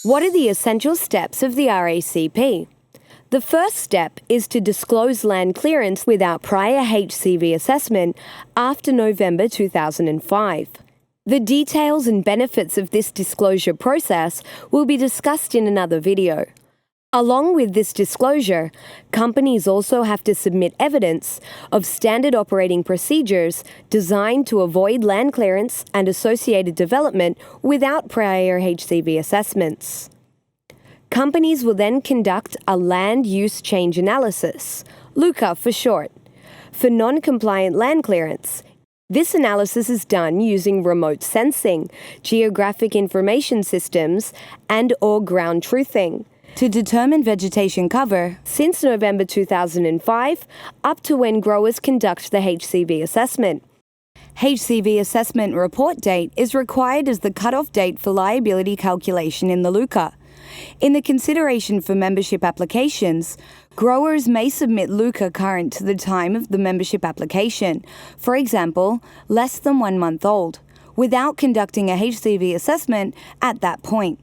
What are the essential steps of the RACP? The first step is to disclose land clearance without prior HCV assessment after November 2005. The details and benefits of this disclosure process will be discussed in another video. Along with this disclosure, companies also have to submit evidence of standard operating procedures designed to avoid land clearance and associated development without prior HCV assessments. Companies will then conduct a land use change analysis, LUCA for short, for non-compliant land clearance. This analysis is done using remote sensing, geographic information systems, and/or ground truthing to determine vegetation cover since November 2005 up to when growers conduct the HCV assessment. HCV assessment report date is required as the cutoff date for liability calculation in the LUCA. In the consideration for membership applications, growers may submit LUCA current to the time of the membership application, for example, less than 1 month old, without conducting a HCV assessment at that point.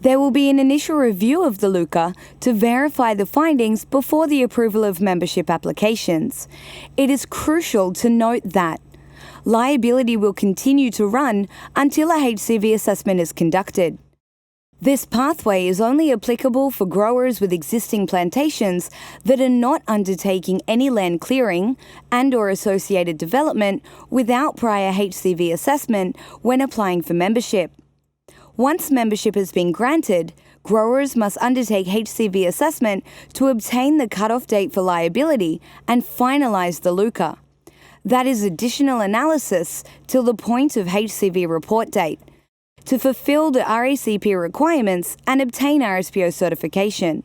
There will be an initial review of the LUCA to verify the findings before the approval of membership applications. It is crucial to note that liability will continue to run until a HCV assessment is conducted. This pathway is only applicable for growers with existing plantations that are not undertaking any land clearing and/or associated development without prior HCV assessment when applying for membership. Once membership has been granted, growers must undertake HCV assessment to obtain the cutoff date for liability and finalize the LUCA. That is additional analysis till the point of HCV report date to fulfill the RACP requirements and obtain RSPO certification.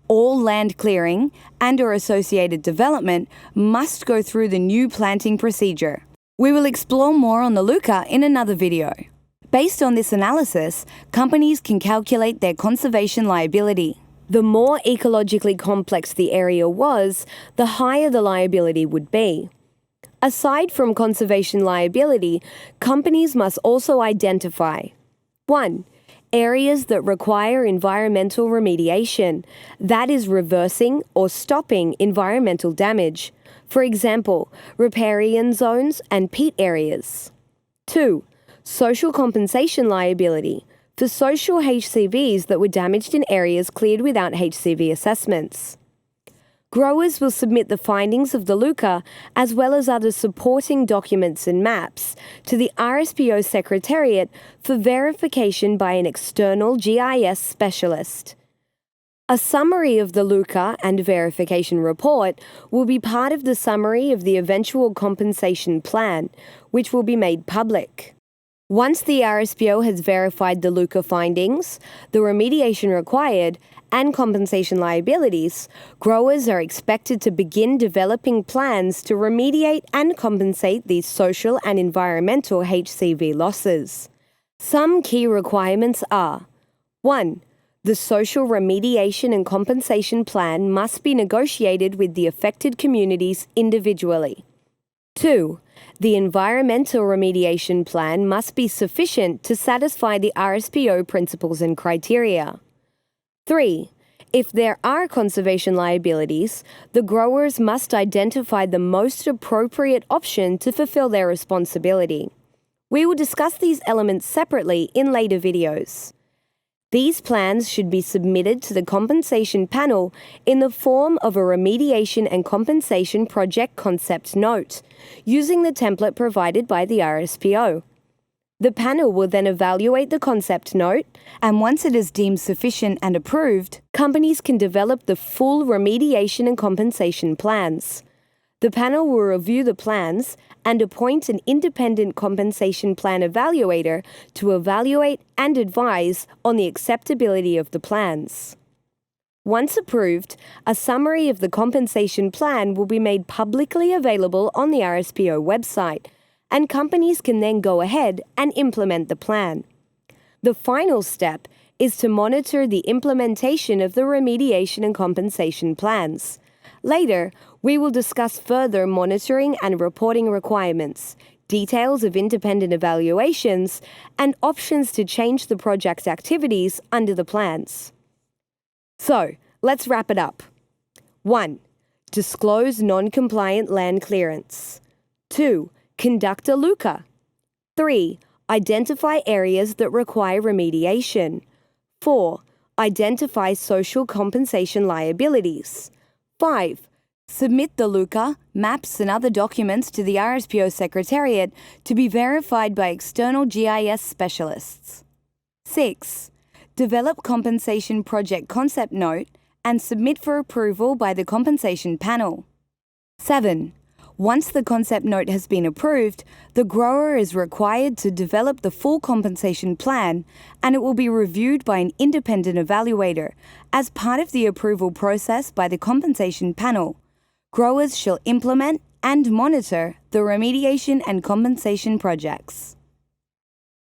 All land clearing and/or associated development must go through the new planting procedure. We will explore more on the LUCA in another video. Based on this analysis, companies can calculate their conservation liability. The more ecologically complex the area was, the higher the liability would be. Aside from conservation liability, companies must also identify 1. Areas that require environmental remediation, that is reversing or stopping environmental damage, for example, riparian zones and peat areas. 2. Social compensation liability, for social HCVs that were damaged in areas cleared without HCV assessments. Growers will submit the findings of the LUCA as well as other supporting documents and maps to the RSPO Secretariat for verification by an external GIS specialist. A summary of the LUCA and verification report will be part of the summary of the eventual compensation plan, which will be made public. Once the RSPO has verified the LUCA findings, the remediation required, and compensation liabilities, growers are expected to begin developing plans to remediate and compensate these social and environmental HCV losses. Some key requirements are: 1. The social remediation and compensation plan must be negotiated with the affected communities individually. 2. The environmental remediation plan must be sufficient to satisfy the RSPO principles and criteria. 3. If there are conservation liabilities, the growers must identify the most appropriate option to fulfill their responsibility. We will discuss these elements separately in later videos. These plans should be submitted to the compensation panel in the form of a remediation and compensation project concept note, using the template provided by the RSPO. The panel will then evaluate the concept note, and once it is deemed sufficient and approved, companies can develop the full remediation and compensation plans. The panel will review the plans and appoint an independent compensation plan evaluator to evaluate and advise on the acceptability of the plans. Once approved, a summary of the compensation plan will be made publicly available on the RSPO website, and companies can then go ahead and implement the plan. The final step is to monitor the implementation of the remediation and compensation plans. Later, we will discuss further monitoring and reporting requirements, details of independent evaluations, and options to change the project's activities under the plans. So, let's wrap it up. 1. Disclose non-compliant land clearance. 2. Conduct a LUCA. 3. Identify areas that require remediation. 4. Identify social compensation liabilities. 5. Submit the LUCA, maps and other documents to the RSPO Secretariat to be verified by external GIS specialists. 6. Develop compensation project concept note and submit for approval by the compensation panel. 7. Once the concept note has been approved, the grower is required to develop the full compensation plan, and it will be reviewed by an independent evaluator as part of the approval process by the compensation panel. Growers shall implement and monitor the remediation and compensation projects.